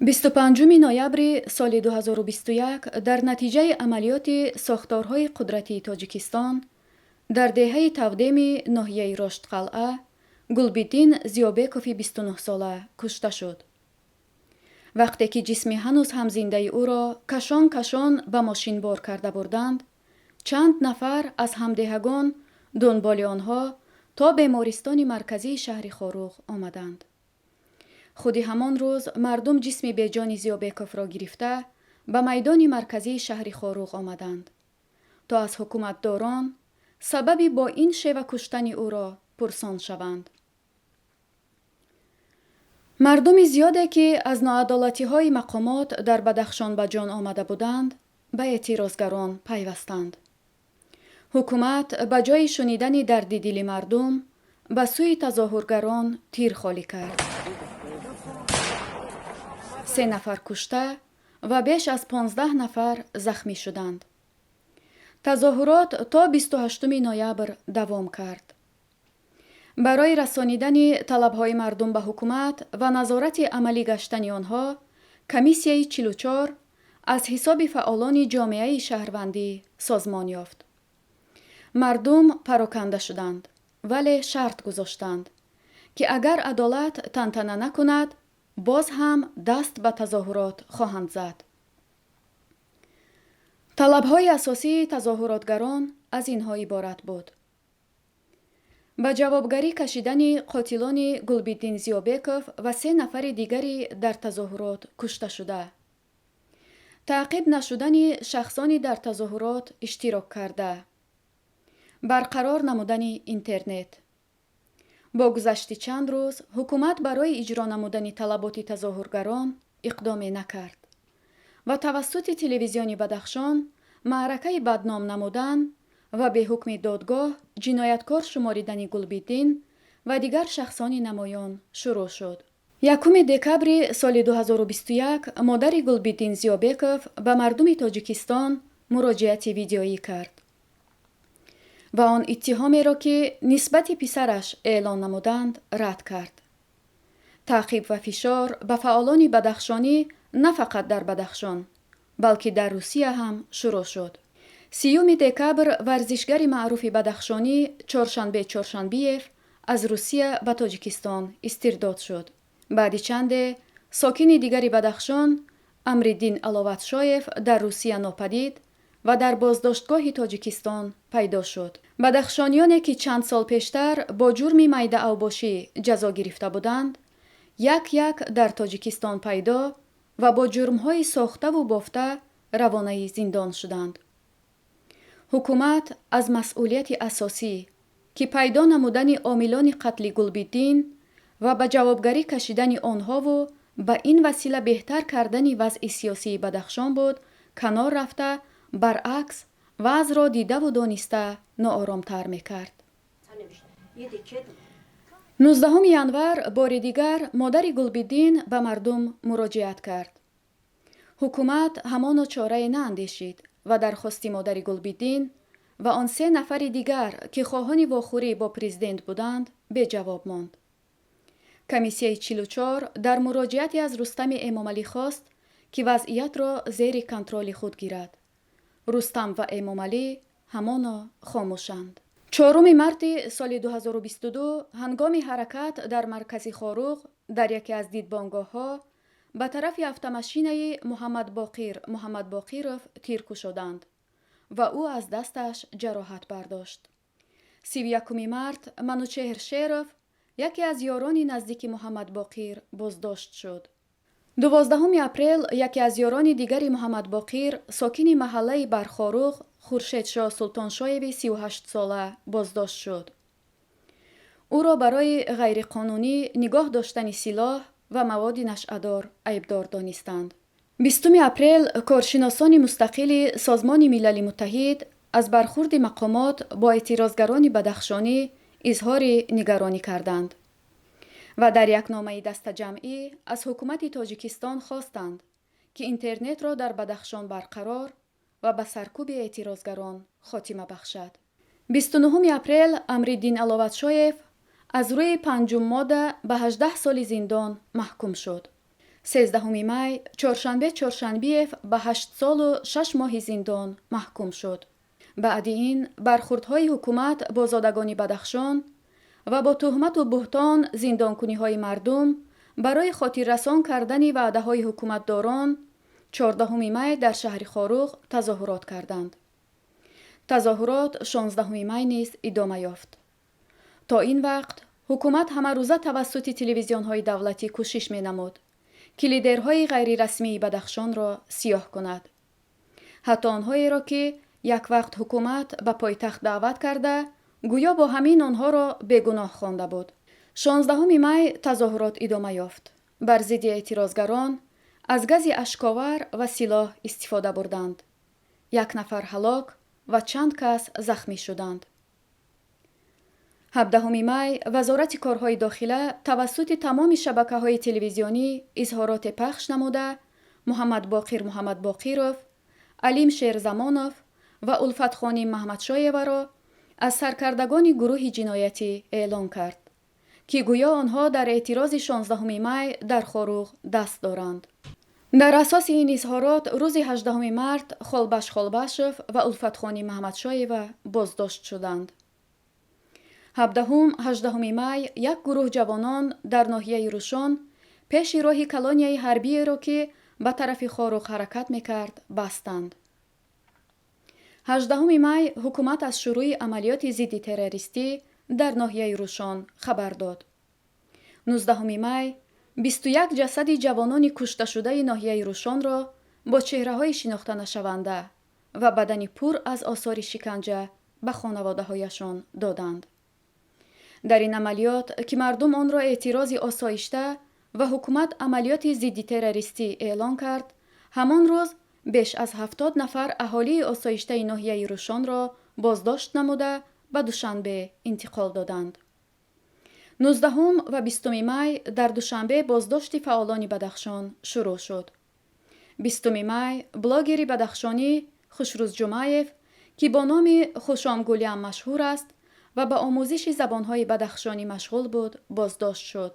25 ноябри соли 2021 дар натиҷаи амалиёти сохторҳои қудратии Тоҷикистон дар деҳаи Тавдеми ноҳияи Роштқалъа Гулбиддин Зиёбекови 29 сола кушта шуд. вақте ки ҷисми ҳанӯз ҳам зиндаи ӯро кашон ба мошин бор карда бурданд, чанд нафар аз ҳамдеҳагон дунболи онҳо то бемористони марказии шаҳри Хоруғ омаданд. худи ҳамон рӯз мардум ҷисми беҷони Зиёбековро гирифта ба майдони марказии шаҳри Хоруғ омаданд, то аз ҳукуматдорон сабаби бо ин шева куштани ӯро пурсон шаванд. мардуми зиёде ки аз ноадолатиҳои мақомот дар Бадахшон ба ҷон омада буданд, ба эътирозгарон пайвастанд. ҳукумат ба ҷои шунидани дарди дили мардум ба сӯи тазоҳургарон тир холӣ кард. 3 нафар кушта ва беш аз 15 нафар захмӣ шуданд. тазоҳурот то 28 ноябр давом кард. барои расонидани талабҳои мардум ба ҳукумат ва назорати амалӣ гаштани онҳо, комиссияи 44 аз ҳисоби фаъолони ҷомеаи шаҳрвандӣ созмон ёфт. мардум пароканда шуданд, вале шарт гузоштанд, ки агар адолат тантана накунад, боз ҳам даст ба тазоҳурот хоҳанд зад. талабҳои асосии тазоҳуротгарон аз инҳо иборат буд: ба ҷавобгарӣ кашидани қотилони Гулбиддин Зиёбеков ва 3 нафари дигари дар тазоҳурот кушта шуда, таъқиб нашудани шахсони дар тазоҳурот иштирок карда, барқарор намудани интернет. бо гузашти чанд рӯз ҳукумат барои иҷро намудани талаботи тазоҳургарон иқдоме накард ва тавассути телевизиони Бадахшон маъракаи бадном намудан ва бе ҳукми додгоҳ ҷинояткор шуморидани Гулбиддин ва дигар шахсони намоён шурӯъ шуд. 1 декабри соли 2021 модари Гулбиддин Зиёбеков ба мардуми Тоҷикистон муроҷиати видеоӣ кард ва он иттиҳомеро, ки нисбати писараш эълон намуданд, рад кард. таъқиб ва фишор ба фаъолони бадахшонӣ на фақат дар Бадахшон, балки дар Русия ҳам шурӯъ шуд. 30 декабр варзишгари маъруфи бадахшонӣ Чоршанбе Чоршанбиев аз Русия ба Тоҷикистон истирдод шуд. баъди чанде сокини дигари Бадахшон Амриддин Аловатшоев дар Русия нопадид ва дар боздоштгоҳи Тоҷикистон пайдо шуд. бадахшониёне ки чанд сол пештар бо ҷурми майдаавбошӣ ҷазо гирифта буданд, як дар Тоҷикистон пайдо ва бо ҷурмҳои сохтаву бофта равонаи зиндон шуданд. ҳукумат аз масъулияти асосӣ, ки пайдо намудани омилони қатли Гулбиддин ва ба ҷавобгарӣ кашидани онҳову ба ин васила беҳтар кардани вазъи сиёсии Бадахшон буд, канор рафта, баръакс вазъро дидаву дониста нооромтар мекард. 19 январ бори дигар модари Гулбиддин ба мардум муроҷиат кард. ҳукумат ҳамоно чорае наандешид ва дархости модари Гулбиддин ва он 3 нафари дигар, ки хоҳони вохӯрӣ бо президент буданд, беҷавоб монд. комиссияи 44 дар муроҷиате аз Рустами Эмомалӣ хост, ки вазъиятро зери контроли худ гирад. рустам ва Эмомалӣ ҳамоно хомӯшанд. 4 марти соли 2022 ҳангоми ҳаракат дар маркази Хоруғ дар яке аз дидбонгоҳҳо ба тарафи автомашинаи Муҳаммад Боқиров тир кушоданд ва ӯ аз дасташ ҷароҳат бардошт. 31 март Манучеҳр Шеров, яке аз ёрони наздики Муҳаммад Боқир, боздошт шуд. 12 апрел яке аз ёрони дигари Муҳаммад Боқир, сокини маҳаллаи Бархоруғ, Хуршедшо Султоншоеви 38 сола, боздошт шуд. ӯро барои ғайриқонунӣ нигоҳ доштани силоҳ ва маводи нашъадор айбдор донистанд. 20 апрел коршиносони мустақили Созмони Милали Муттаҳид аз бархурди мақомот бо эътирозгарони бадахшонӣ изҳори нигаронӣ карданд ва дар як номаи дастаҷамъӣ аз ҳукумати Тоҷикистон хостанд, ки интернетро дар Бадахшон барқарор ва ба саркуби эътирозгарон хотима бахшад. 29 апрел Амриддин Аловатшоев аз рӯи 5 модда ба 18 соли зиндон маҳкум шуд. 13 май чоршанбеев ба 8 солу 6 моҳи зиндон маҳкум шуд. баъди ин бархурдҳои ҳукумат бо зодагони Бадахшон ва бо туҳмату буҳтон зиндонкуниҳои мардум барои хотиррасон кардани ваъдаҳои ҳукуматдорон 14 май дар шаҳри Хоруғ тазоҳурот карданд. тазоҳурот 16 май низ идома ёфт. то ин вақт ҳукумат ҳамарӯза тавассути телевизионҳои давлатӣ кӯшиш менамуд ки лидерҳои ғайрирасмии Бадахшонро сиёҳ кунад. ҳатто онҳоеро ки як вақт ҳукумат ба пойтахт даъват карда, гӯё бо ҳамин онҳоро бегуноҳ хонда буд. 16 май тазоҳурот идома ёфт. бар зидди эътирозгарон аз гази ашковар ва силоҳ истифода бурданд. 1 нафар ҳалок ва чанд кас захмӣ шуданд. 17 май вазорати корҳои дохила тавассути тамоми шабакаҳои телевизионӣ изҳороте пахш намуда, Муҳаммадбоқир Муҳаммадбоқиров, Алим Шерзамонов ва Улфатхони Маҳмадшоеваро аз саркардагони гурӯҳи ҷиноятӣ эълон кард, ки гӯё онҳо дар эътирози 16 май дар Хоруғ даст доранд. дар асоси ин изҳорот рӯзи 18 март Холбаш Холбашев ва Улфатхони Маҳмадшоева боздошт шуданд. 17-18 май як гурӯҳ ҷавонон дар ноҳияи Рӯшон пеши роҳи колонияи ҳарбиеро ки ба тарафи Хоруғ ҳаракат мекард, бастанд. 18 май ҳукумат аз шурӯи амалиёти зидди террористӣ дар ноҳияи Рӯшон хабар дод. 19 май 21 ҷасади ҷавонони кушташудаи ноҳияи Рӯшонро бо чеҳраҳои шинохтанашаванда ва бадани пур аз осори шиканҷа ба хонаводаҳояшон доданд. дар ин амалиёт ки мардум онро эътирози осоишта ва ҳукумат амалиёти зидди террористӣ эълон кард, ҳамон рӯз беш аз 70 нафар аҳолии осоиштаи ноҳияи Рӯшонро боздошт намуда ба Душанбе интиқол доданд. 19 ва 20 май дар Душанбе боздошти фаъолони Бадахшон шурӯъ шуд. 20 май блогери бадахшонӣ Хушрӯз Ҷумаев, ки бо номи Хушом Гулям машҳур аст ва ба омӯзиши забонҳои бадахшонӣ машғул буд, боздошт шуд.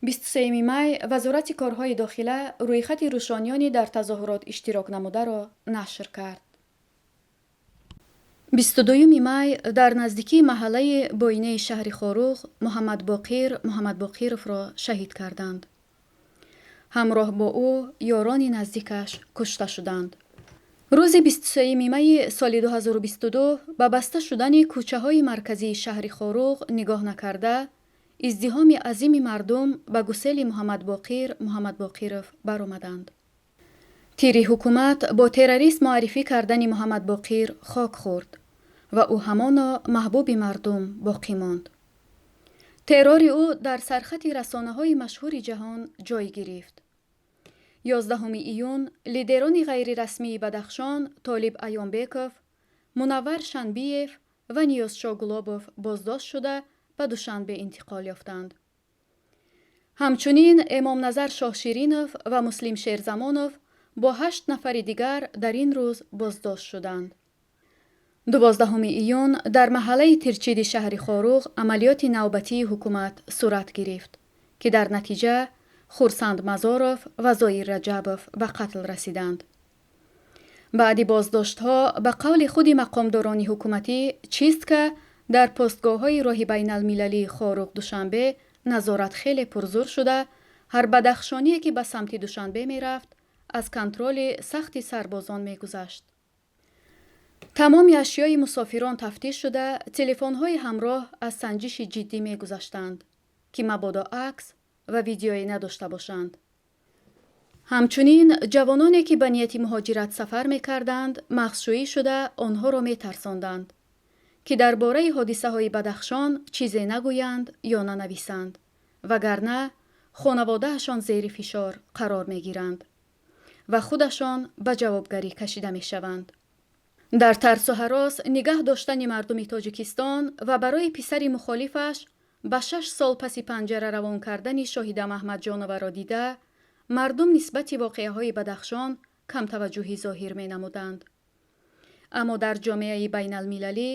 23 май вазорати корҳои дохила рӯйхати рӯшонёни дар тазоҳурот иштирок намударо нашр кард. 22 май дар наздикии маҳаллаи боинаи шаҳри Хоруғ Муҳаммадбоқир Муҳаммадбоқировро шаҳид карданд. ҳамроҳ бо ӯ ёрони наздикаш кушта шуданд. рӯзи 23 майи соли 2022 ба баста шудани кӯчаҳои марказии шаҳри Хоруғ нигоҳ накарда, издиҳоми азими мардум ба гусели Муҳаммадбоқир Муҳаммадбоқиров баромаданд. тири ҳукумат бо террорист муаррифӣ кардани Муҳаммадбоқир хок хӯрд ва ӯ ҳамоно маҳбуби мардум боқӣ монд. террори ӯ дар сархати расонаҳои машҳури ҷаҳон ҷой гирифт. 11 июн лидерони ғайрирасмии Бадахшон Толиб Айёнбеков, Мунаввар Шанбиев ва Ниёзшоҳ Гулобов боздошт шуда ба Душанбе интиқол ёфтанд. ҳамчунин Эмомназар Шоҳширинов ва Муслим Шерзамонов бо 8 нафари дигар дар ин рӯз боздошт шуданд. 12 июн дар маҳаллаи Тирчиди шаҳри Хоруғ амалиёти навбатии ҳукумат сурат гирифт, ки дар натиҷа Хурсанд Мазоров ва Зоир Раҷабов ба қатл расиданд. баъди боздоштҳо ба қавли худи мақомдорони ҳукуматӣ чистка дар постгоҳҳои роҳи байналмилалии Хоруғ Душанбе назорат хеле пурзур шуда, ҳар бадахшоние ки ба самти Душанбе мерафт, аз контроли сахти сарбозон мегузашт. тамоми ашёи мусофирон тафтиш шуда, телефонҳои ҳамроҳ аз санҷиши ҷиддӣ мегузаштанд, ки мабодо акс ва видеое надошта бошанд. ҳамчунин ҷавононе ки ба нияти муҳоҷират сафар мекарданд, махшӯӣ шуда онҳоро метарсонданд, ки дар бораи ҳодисаҳои Бадахшон чизе нагӯянд ё нанависанд, вагарна хонаводаашон зери фишор қарор мегиранд ва худашон ба ҷавобгарӣ кашида мешаванд. дар тарсу ҳарос нигаҳ доштани мардуми Тоҷикистон ва барои писари мухолифаш ба 6 сол паси панҷара равон кардани Шоҳида Маҳмаҷоноваро дида, мардум нисбати воқеаҳои Бадахшон камтаваҷҷӯҳӣ зоҳир менамуданд. аммо дар ҷомеаи байналмилалӣ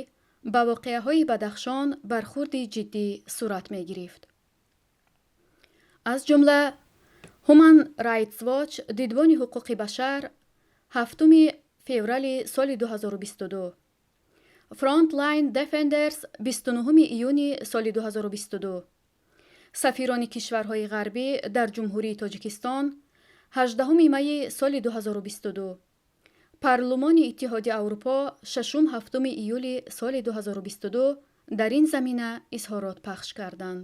ба воқеаҳои Бадахшон бархурди ҷиддӣ сурат мегирифт. аз ҷумла Human Rights Watch дидбони ҳуқуқи башар 7 феврали соли 2022. Frontline Defenders 29 июни соли 2022. сафирони кишварҳои ғарбӣ дар ҷумҳурии Тоҷикистон 18 майи соли 2022. парлумони иттиҳоди Аврупо 6-7 июли соли 2022 дар ин замина изҳорот пахш карданд.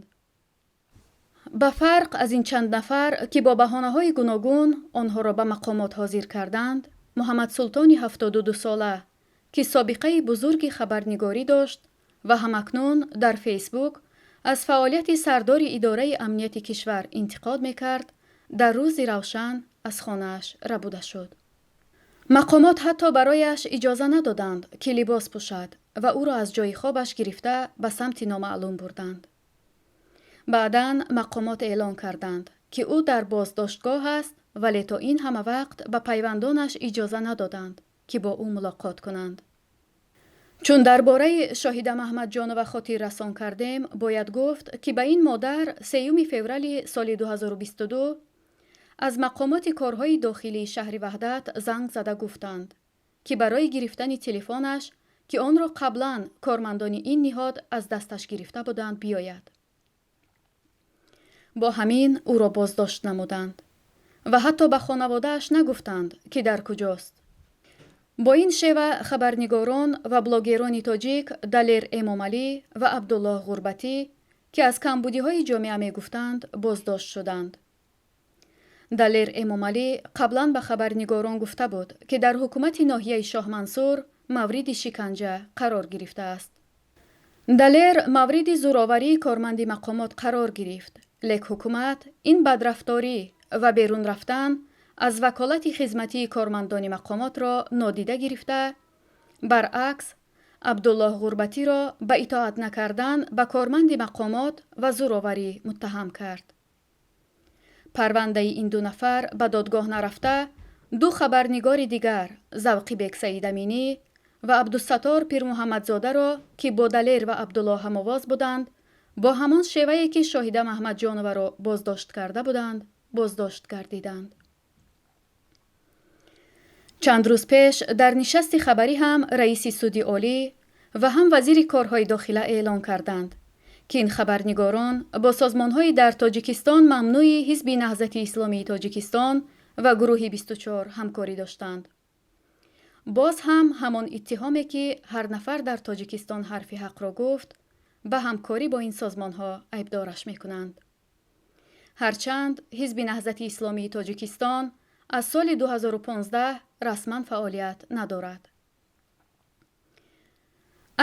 ба фарқ аз ин чанд нафар ки бо баҳонаҳои гуногун онҳоро ба мақомот ҳозир карданд, Муҳаммад Султони 72 сола ки собиқаи бузурги хабарнигорӣ дошт ва ҳамакнун дар Фейсбук аз фаъолияти сардори идораи амнияти кишвар интиқод мекард, дар рӯзи равшан аз хонааш рабуда шуд. мақомот ҳатто барояш иҷоза надоданд ки либос пӯшад ва ӯро аз ҷойи хобаш гирифта ба самти номаълум бурданд. баъдан мақомот эълон карданд ки ӯ дар боздоштгоҳ аст, вале то ин ҳама вақт ба пайвандонаш иҷоза надоданд ки бо ӯ мулоқот кунанд. чун дар бораи шоҳида Маҳмадҷонова хотир расон кардем, бояд гуфт ки ба ин модар 3 феврали соли 2022 аз мақомоти корҳои дохилии шаҳри Ваҳдат занг зада гуфтанд ки барои гирифтани телефонаш ки онро қаблан кормандони ин ниҳод аз дасташ гирифта буданд биёяд. бо ҳамин ӯро боздошт намуданд ва ҳатто ба хонаводааш нагуфтанд ки дар куҷост. бо ин шева хабарнигорон ва блогерони тоҷик Далер Эмомалӣ ва Абдуллоҳ Ғурбатӣ ки аз камбудиҳои ҷомеа мегуфтанд, боздошт шуданд. Далер Эмомалӣ қаблан ба хабарнигорон гуфта буд ки дар ҳукумати ноҳияи Шоҳ Мансур мавриди шиканҷа қарор гирифтааст. Далер мавриди зӯроварии корманди мақомот қарор гирифт, лек ҳукумат ин бадрафторӣ ва берун рафтан аз ваколати хизматии кормандони мақомотро нодида гирифта, баръакс Абдуллоҳ Ғурбатиро ба итоат накардан ба корманди мақомот ва зӯроварӣ муттаҳам кард. парвандаи ин ду нафар ба додгоҳ нарафта, ду хабарнигори дигар Завқибек Саидаминӣ ва Абдусаттор Пирмуҳаммадзодаро ки бо Далер ва Абдуллоҳ ҳамовоз буданд, бо ҳамон шевае ки шоҳида Маҳмадҷоноваро боздошт карда буданд, боздошт гардиданд. чанд рӯз пеш дар нишасти хабарӣ ҳам раиси суди олӣ ва ҳам вазири корҳои дохила эълон карданд ки ин хабарнигорон бо созмонҳои дар Тоҷикистон мамнӯи Ҳизби Наҳзати Исломии Тоҷикистон ва Гурӯҳи 24 ҳамкорӣ доштанд. боз ҳам ҳамон иттиҳоме ки ҳар нафар дар Тоҷикистон ҳарфи ҳақро гуфт, ба ҳамкорӣ бо ин созмонҳо айбдораш мекунанд. ҳарчанд Ҳизби Наҳзати Исломии Тоҷикистон аз соли 2015 расман фаъолият надорад.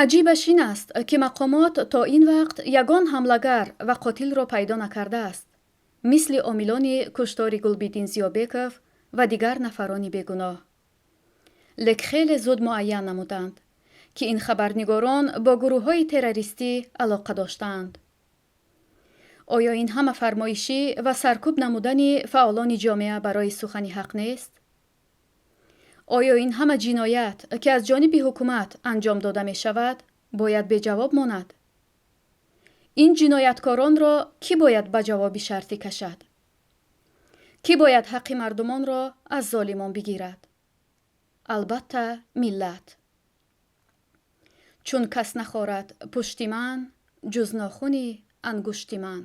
аҷибаш ин аст ки мақомот то ин вақт ягон ҳамлагар ва қотилро пайдо накардааст, мисли омилони куштори Гулбиддин Зиёбеков ва дигар нафарони бегуноҳ. лек хеле зуд муайян намуданд ки ин хабарнигорон бо гурӯҳҳои террористӣ алоқа доштаанд. оё ин ҳама фармоишӣ ва саркӯб намудани фаъолони ҷомеа барои сухани ҳақ нест? оё ин ҳама ҷиноят ки аз ҷониби ҳукумат анҷом дода мешавад, бояд беҷавоб монад? ин ҷинояткоронро кӣ бояд ба ҷавоби шартӣ кашад? кӣ бояд ҳаққи мардумонро аз золимон бигирад? албатта миллат. чун кас нахорад пушти ман, ҷуз нохуни ангушти ман.